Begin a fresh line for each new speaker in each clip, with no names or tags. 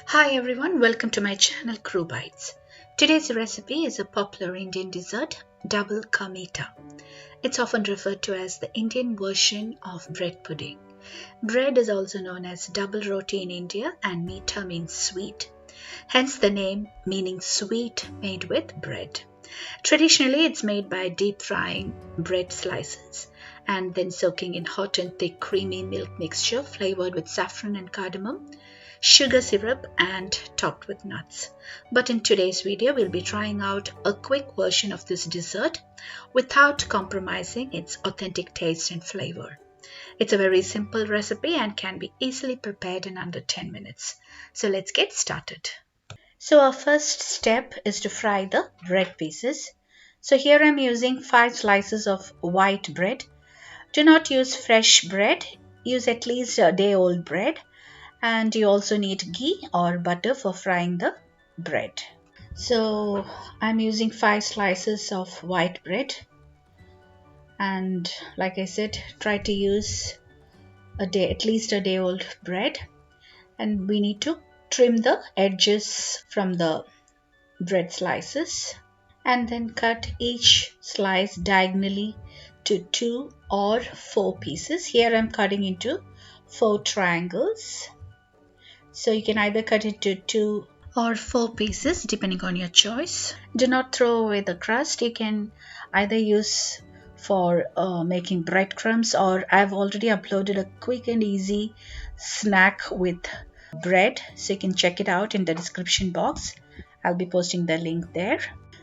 Hi everyone, welcome to my channel Crew Bites. Today's recipe is a popular Indian dessert, Double Kameetha. It's often referred to as the Indian version of bread pudding. Bread is also known as Double Roti in India and Meetha means sweet. Hence the name meaning sweet made with bread. Traditionally, it's made by deep frying bread slices and then soaking in hot and thick creamy milk mixture flavored with saffron and cardamom, sugar syrup and topped with nuts. But in today's video, we'll be trying out a quick version of this dessert without compromising its authentic taste and flavor. It's a very simple recipe and can be easily prepared in under 10 minutes. So let's get started. So our first step is to fry the bread pieces. So here I'm using 5 slices of white bread. Do not use fresh bread, use at least a day old bread, and you also need ghee or butter for frying the bread. So I'm using 5 slices of white bread, and like I said, try to use at least a day old bread, and we need to trim the edges from the bread slices and then cut each slice diagonally to 2 or 4 pieces. Here I'm cutting into 4 triangles. So you can either cut it to 2 or 4 pieces depending on your choice. Do not throw away the crust. You can either use for making breadcrumbs, or I've already uploaded a quick and easy snack with bread, so you can check it out in the description box. I'll be posting the link there.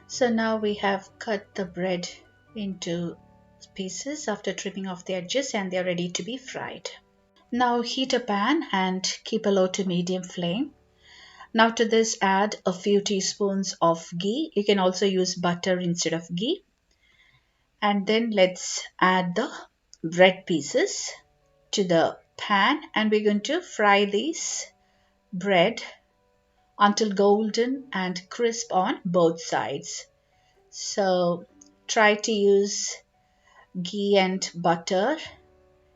So now we have cut the bread into pieces after trimming off the edges, and they're ready to be fried. Now heat a pan and keep a low to medium flame. Now to this add a few teaspoons of ghee. You can also use butter instead of ghee. And then let's add the bread pieces to the pan, and we're going to fry these bread until golden and crisp on both sides. So try to use ghee and butter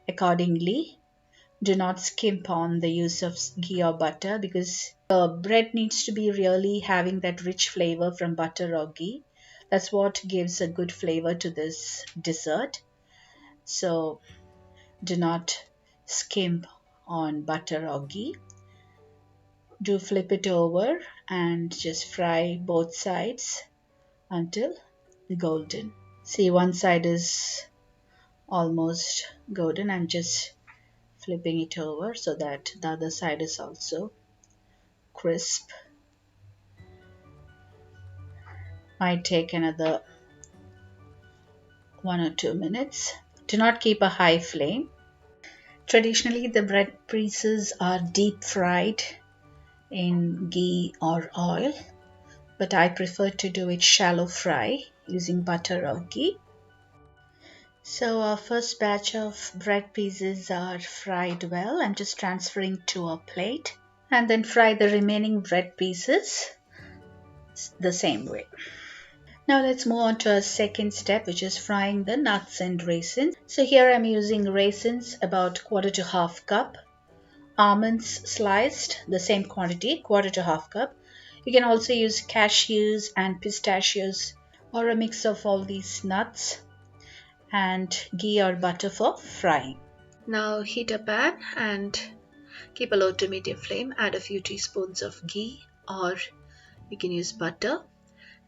accordingly. Do not skimp on the use of ghee or butter, because the bread needs to be really having that rich flavor from butter or ghee. That's what gives a good flavor to this dessert. So do not skimp on butter or ghee. Do flip it over and just fry both sides until golden. See, one side is almost golden. I'm just flipping it over so that the other side is also crisp. Might take another 1 or 2 minutes. Do not keep a high flame. Traditionally, the bread pieces are deep fried in ghee or oil, but I prefer to do it shallow fry using butter or ghee. So our first batch of bread pieces are fried well. I'm just transferring to a plate, and then fry the remaining bread pieces the same way. Now let's move on to our second step, which is frying the nuts and raisins. So here I'm using raisins about quarter to half cup, almonds sliced the same quantity, quarter to half cup. You can also use cashews and pistachios or a mix of all these nuts, and ghee or butter for frying. Now heat a pan and keep a low to medium flame. Add a few teaspoons of ghee, or you can use butter.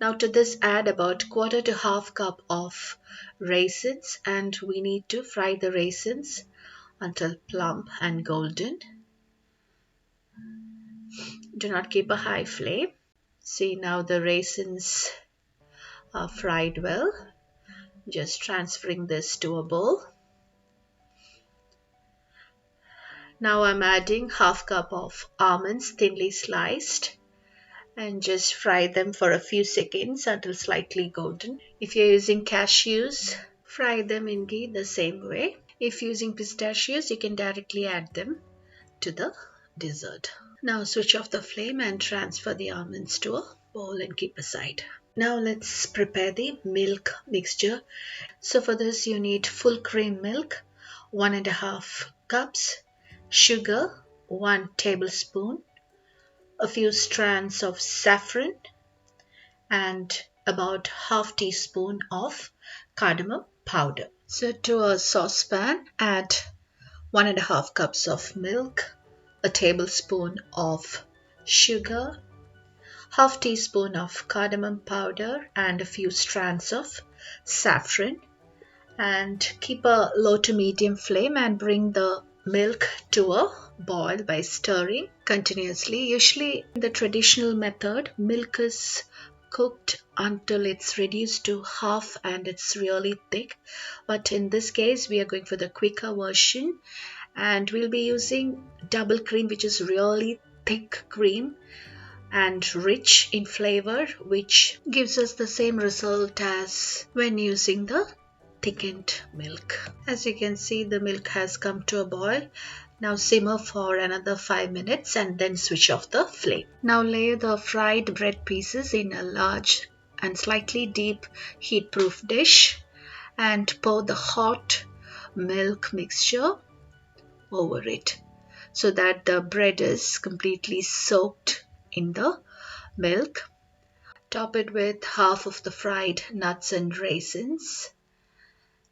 Now to this add about quarter to half cup of raisins, and we need to fry the raisins until plump and golden. Do not keep a high flame. See, now the raisins are fried well. Just transferring this to a bowl. Now I'm adding half cup of almonds thinly sliced, and just fry them for a few seconds until slightly golden. If you're using cashews, fry them in ghee the same way. If using pistachios, you can directly add them to the dessert. Now switch off the flame and transfer the almonds to a bowl and keep aside. Now let's prepare the milk mixture. So for this you need full cream milk, 1.5 cups, sugar, 1 tablespoon, a few strands of saffron, and about half teaspoon of cardamom powder. So to a saucepan, add 1.5 cups of milk, a tablespoon of sugar, half teaspoon of cardamom powder, and a few strands of saffron, and keep a low to medium flame and bring the milk to a boil by stirring continuously. Usually in the traditional method, milk is cooked until it's reduced to half and it's really thick, but in this case we are going for the quicker version, and we'll be using double cream, which is really thick cream and rich in flavor, which gives us the same result as when using the thickened milk. As you can see, the milk has come to a boil. Now simmer for another 5 minutes and then switch off the flame. Now layer the fried bread pieces in a large and slightly deep heat-proof dish and pour the hot milk mixture over it so that the bread is completely soaked in the milk. Top it with half of the fried nuts and raisins.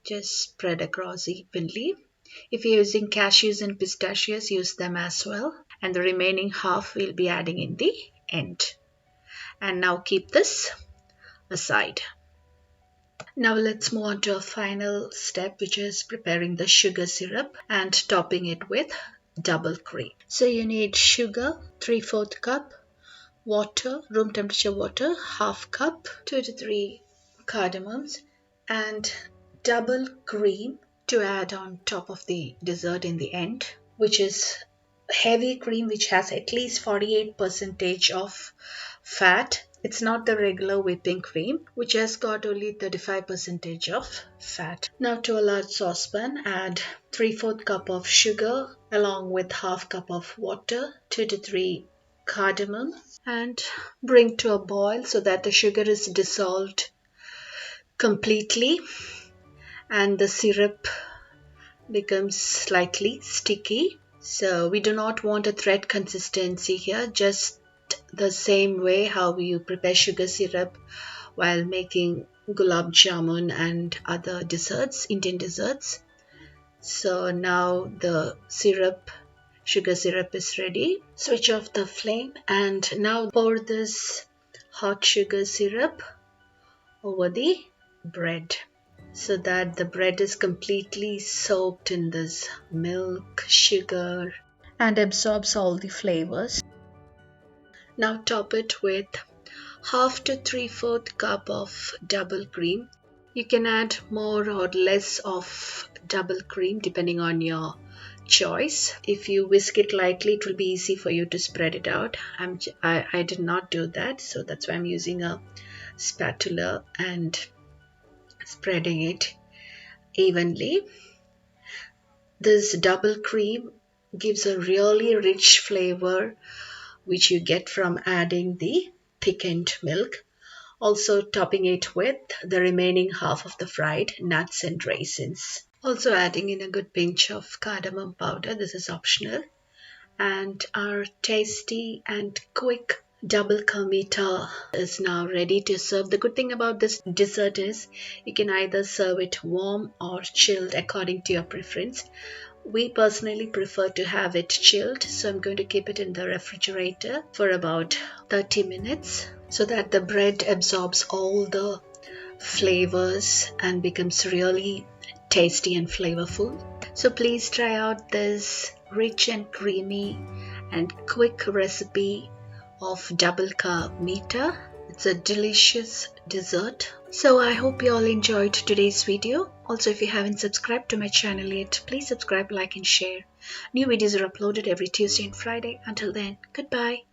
Just spread across evenly. If you're using cashews and pistachios, use them as well. And the remaining half we'll be adding in the end. And now keep this aside. Now let's move on to a final step, which is preparing the sugar syrup and topping it with double cream. So you need sugar, 3/4 cup, water, room temperature water, half cup, 2 to 3 cardamoms, and double cream to add on top of the dessert in the end, which is heavy cream which has at least 48% of fat. It's not the regular whipping cream which has got only 35% of fat. Now to a large saucepan, add 3/4 cup of sugar along with half cup of water, 2 to 3 cardamom, and bring to a boil so that the sugar is dissolved completely and the syrup becomes slightly sticky. So we do not want a thread consistency here, just the same way how you prepare sugar syrup while making gulab jamun and other desserts, Indian desserts. So now the sugar syrup is ready. Switch off the flame and now pour this hot sugar syrup over the bread so that the bread is completely soaked in this milk, sugar, and absorbs all the flavors. Now top it with half to 3/4 cup of double cream. You can add more or less of double cream depending on your choice. If you whisk it lightly, it will be easy for you to spread it out. I did not do that, so that's why I'm using a spatula and spreading it evenly. This double cream gives a really rich flavor which you get from adding the thickened milk. Also topping it with the remaining half of the fried nuts and raisins. Also adding in a good pinch of cardamom powder. This is optional. And our tasty and quick Doublekameetha is now ready to serve. The good thing about this dessert is you can either serve it warm or chilled according to your preference. We personally prefer to have it chilled, so I'm going to keep it in the refrigerator for about 30 minutes so that the bread absorbs all the flavors and becomes really tasty and flavorful. So please try out this rich and creamy and quick recipe of Doublekameetha. It's a delicious dessert. So I hope you all enjoyed today's video. Also, if you haven't subscribed to my channel yet, please subscribe, like and share. New videos are uploaded every Tuesday and Friday. Until then, goodbye.